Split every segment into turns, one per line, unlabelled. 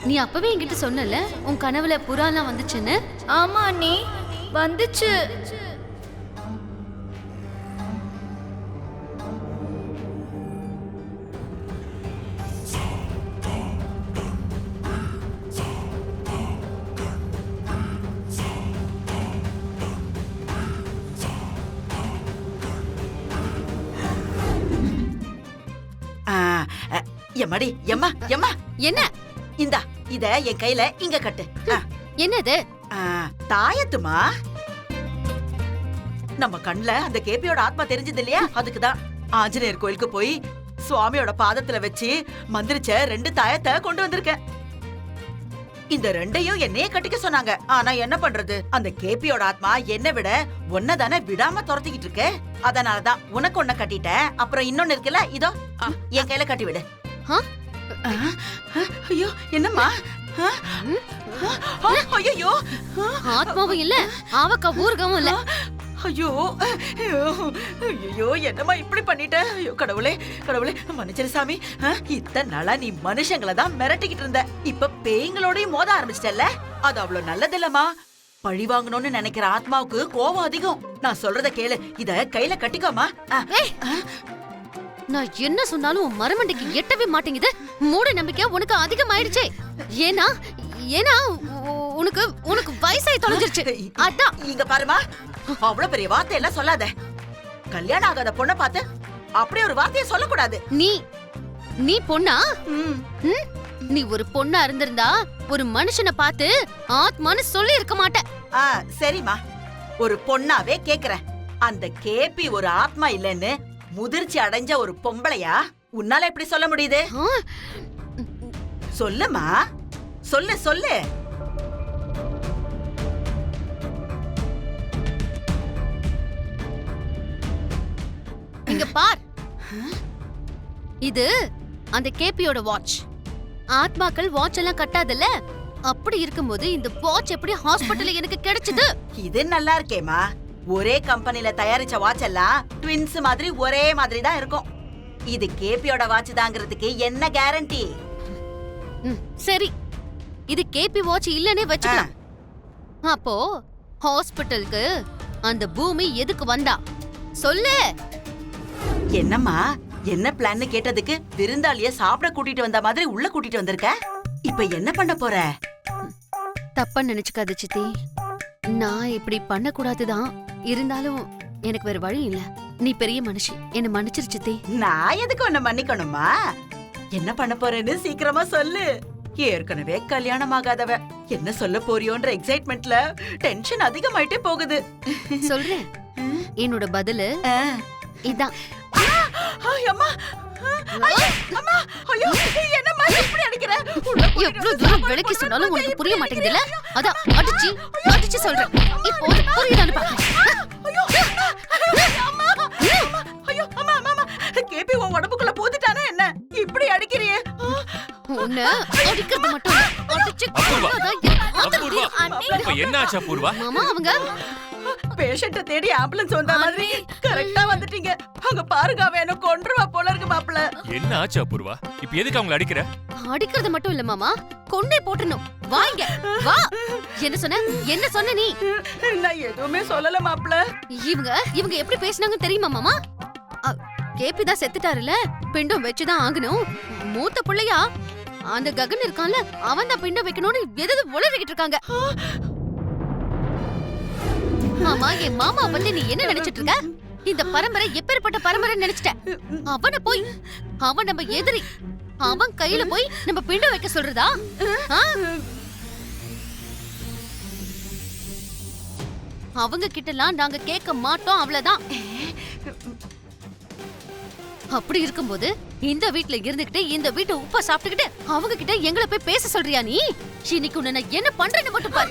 நீ அப்பவே என்கிட்ட சொன்னல உன் கனவுல புறாலாம் வந்துச்சுன்னு.
ஆமா அண்ணி, வந்துச்சு.
எம்மாடி எம்மா எம்மா
என்ன?
இந்தா இத என் கையில இங்க கட்டு.
என்னது?
தாயத்துமா. நம்ம கண்ணுல அந்த கேபியோட ஆத்மா தெரிஞ்சது இல்லையா, அதுக்குதான் ஆஞ்சநேயர் கோயிலுக்கு போய் சுவாமியோட பாதத்துல வச்சு மந்திரிச்ச 2 தாயத்தை கொண்டு வந்திருக்கேன். இந்த 2ஐயும் என்னையே கட்டிக்க சொன்னாங்க. ஆனா என்ன பண்றது, அந்த கேபியோட ஆத்மா என்ன விட ஒன்னதானே விடாம துரத்திக்கிட்டு இருக்கு. அதனாலதான் உனக்கு ஒன்ன கட்டிட்டேன். அப்புறம் இன்னொன்னு இருக்குல்ல, இதோ என் கையில கட்டி விடு. ஐயோ என்னம்மா? ஐயோ
ஆத்மாவும் இல்ல, ஆவக்கா ஊர்கவும் இல்ல.
ஐயோ ஐயோ என்னம்மா இப்படி பண்ணிட்ட? ஐயோ கடவுளே கடவுளே மன்னிச்சிரு சாமி. இத்தனை நாளா நீ மனுஷங்களை தான் மிரட்டிக்கிட்டு இருந்த, இப்ப பேய்களோடயும் மோத ஆரம்பிச்சிட்டல்ல. அது அவ்வளவு நல்லது இல்லம்மா. பழி வாங்கணும்னு நினைக்கிற ஆத்மாவுக்கு கோபம் அதிகம். நான் சொல்றத கேளு, இத கையில கட்டிக்கோமா.
நான் என்ன சொன்னாலும் உன் மரமண்டைக்கு எட்டவே மாட்டேங்குது. மூட நம்பிக்கை உனக்கு அதிகமாயிடுச்சே. ஏன்னா ஏன்னா உனக்கு உனக்கு வயசாயி தொலைஞ்சிருச்சு. அதான்
இங்க பாருமா, அவ்வளவு பெரிய வார்த்தை எல்லாம் சொல்லாத. கல்யாணம் ஆகாத பொண்ண பார்த்து அப்படி ஒரு வார்த்தையை சொல்லக்கூடாது.
நீ பொண்ணா? நீ ஒரு பொண்ணா இருந்திருந்தா ஒரு மனுஷனை பார்த்து ஆத்மான்னு சொல்லி இருக்க மாட்ட.
சரிம்மா, ஒரு பொண்ணாவே கேக்குறேன். அந்த கேபி ஒரு ஆத்மா இல்லன்னு முதிர்ச்சி அடைஞ்ச ஒரு பொம்பளையா உன்னால எப்படி சொல்ல முடியுது? சொல்லுமா, சொல்லு சொல்லு.
இங்க பார், இது அந்த கேபியோட வாட்ச். ஆத்மாக்கள் வாட்ச் எல்லாம் கட்டாதல்ல. அப்படி இருக்கும்போது இந்த வாட்ச் எப்படி ஹாஸ்பிடல்ல எனக்கு கிடைச்சது?
இது நல்லா இருக்கேமா. ஒரே கம்பெனில தயாரிச்ச வாட்ச் எல்லாம் ட்வின்ஸ் மாதிரி ஒரே மாதிரி தான் இருக்கும். இது கேபியோட வாட்ச் தாங்கிறதுக்கு என்ன கேரண்டி?
சரி, இது கேபி வாட்ச் இல்லனே வெச்சுக்கலாம். அப்போ ஹாஸ்பிடலுக்கு அந்த பூமி எதுக்கு வந்தா சொல்லு.
என்னம்மா, என்ன பிளான் கேட்டதுக்கு விருந்தாளிய சாப்பிட கூட்டிட்டு வந்த மாதிரி உள்ள கூட்டிட்டு வந்திருக்க. இப்ப என்ன பண்ண போற?
தப்பா நினைச்சுக்காத சித்தி. நான் இப்படி பண்ண கூடாதுதான். இருந்தாலும் எனக்கு வேற வழி இல்ல. நீ பெரிய மனுஷி, என்ன மன்னிச்சிரு சித்தி.
நான் எதுக்கு உன்னை மன்னிக்கணுமா? என்ன பண்ண போறேன்னு சீக்கிரமா சொல்லு. ஏற்கனவே கல்யாணம் ஆகாதவ, என்ன சொல்ல போறியோன்ற எக்ஸைட்மெண்ட்ல டென்ஷன் அதிகமாயிட்டே போகுது.
சொல்றேன், என்னோட பதிலு இதான். எவ்வளவு தூரம் விளக்கி சொன்னாலும் உனக்கு புரிய மாட்டேங்குதுல்ல. அதான் அடிச்சு அடிச்சு சொல்றேன். இப்போ புரியுதான்னு பாக்க.
கேபி உன் உடம்புக்குள்ள போட்டுட்டானே என்ன இப்படி அடிக்கிறியே?
உன்னை அடிக்கிறது மட்டும் அடிச்சு
என்னாச்சு பூர்வா?
மாமா அவங்க
பேஷண்ட தேடி ஆம்புலன்ஸ் வந்த மாதிரி கரெக்ட்டா வந்துட்டீங்க. அங்க பாருங்க, அவன் என்ன கொன்றுவா போல இருக்கு மாப்ள.
என்ன ஆச்சு பூர்வா? இப்போ எதுக்கு அவங்கள அடிக்கிற?
அடிக்கிறது மட்டும் இல்ல மாமா, கொன்னே போட்டணும். வாங்க வா. என்ன சொன்ன நீ?
நான் எதுவுமே சொல்லல மாப்ள.
இவங்க எப்படி பேசினாங்க தெரியுமா மாமா? கேபி தான் செத்துட்டாருல, பிண்டம் வச்சுதான் ஆகணும். மூத்த பிள்ளையா அந்த ககன் இருக்கான்ல, அவன் தான் பிண்டம் வைக்கணும்னு எது உளறிக்கிட்டு இருக்காங்க. மாமா, என் மாமா பத்தி நீ என்ன நினைச்சிட்டு இருக்க? இந்த பரம்பரை எப்பேற்பட்ட பரம்பரை நினைச்சிட்ட? அவன் நம்ம எதிரி. அவன் கையில போய் நம்ம பிண்டம் வைக்க சொல்றதா? அவங்க கிட்டலாம் நாங்க கேட்க மாட்டோம், அவ்வளவுதான். அப்படி இருக்கும்போது இந்த வீட்ல இருந்துகிட்டு இந்த வீட்டை உப்பா சாப்பிட்டுக்கிட்டு அவங்க கிட்ட எங்களை போய் பேச சொல்றியா நீ? இன்னைக்கு உன்னை என்ன பண்றேன்னு மட்டும் பாரு.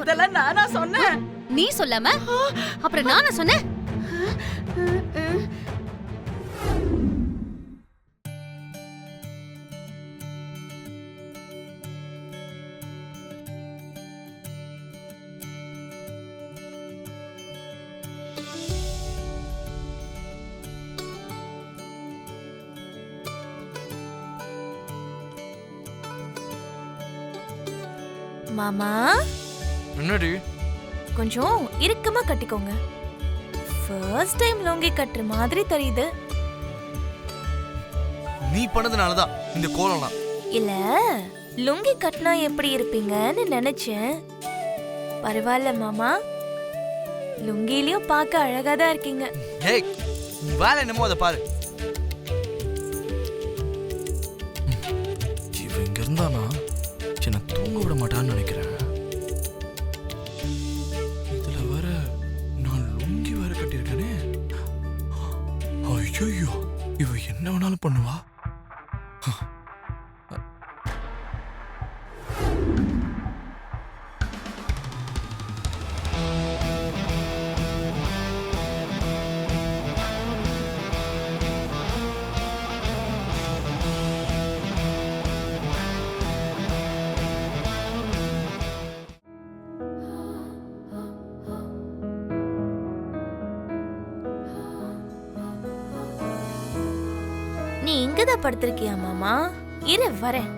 இதெல்லாம் நானா சொன்னேன்?
நீ சொல்லாம அப்புறம் நானா சொன்னேன்?
மாமா
என்னடி
கொஞ்சம் இறுக்கமா கட்டிக்கோங்க. ஃபர்ஸ்ட் டைம் லுங்கி கட்டுற மாதிரி தெரியுது.
நீ பண்ணதுனாலதான் இந்த கோலம்லாம்.
இல்ல லுங்கி கட்டினா எப்படி இருப்பீங்கன்னு நினைச்சேன். பரவாயில்ல மாமா, லுங்கிலையும் பார்க்க அழகா தான் இருக்கீங்க.
ஏய் வேலை என்னமோ அதை பாரு. இவன் இங்க இருந்தானா என்ன தூங்க விட மாட்டான்னு நினைக்கிறேன். இதுல வர நான் லுங்கி வேற கட்டியிருக்கேனே. ஐயோ இவ என்ன வேணாலும் பண்ணுவா.
நீ இங்கதான் படுத்திருக்கியா மாமா? இரு வரேன்.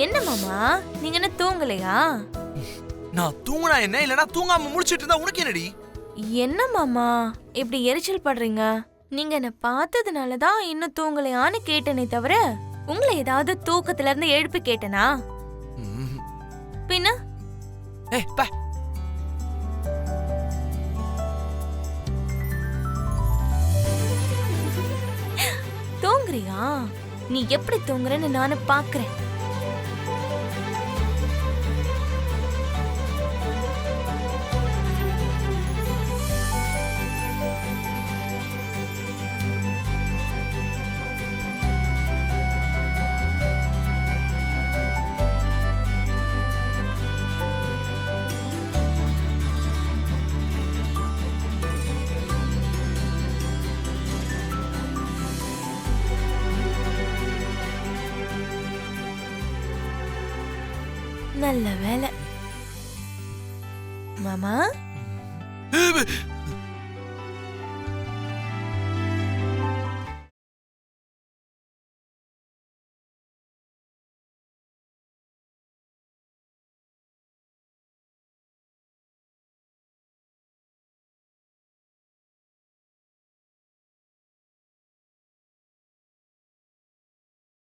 என்ன மாமா, நீங்க என்ன தூங்கலையா?
நான் தூங்கினா என்ன, இல்லனா தூங்காம முடிச்சிட்டு இருந்தா உனக்கு என்னடி?
என்ன மாமா இப்படி எரிச்சல் படுறீங்க? நீங்க என்ன பார்த்ததுனாலதான் இன்னும் தூங்கலையான்னு கேட்டனே தவிர உங்களை ஏதாவது தூக்கத்துல இருந்து எழுப்பி கேட்டனா? பின்ன
ஏய் பா.
தூங்குறியா? நீ எப்படி தூங்குறன்னு நானும் பாக்குறேன். நல்ல வேலை மாமா.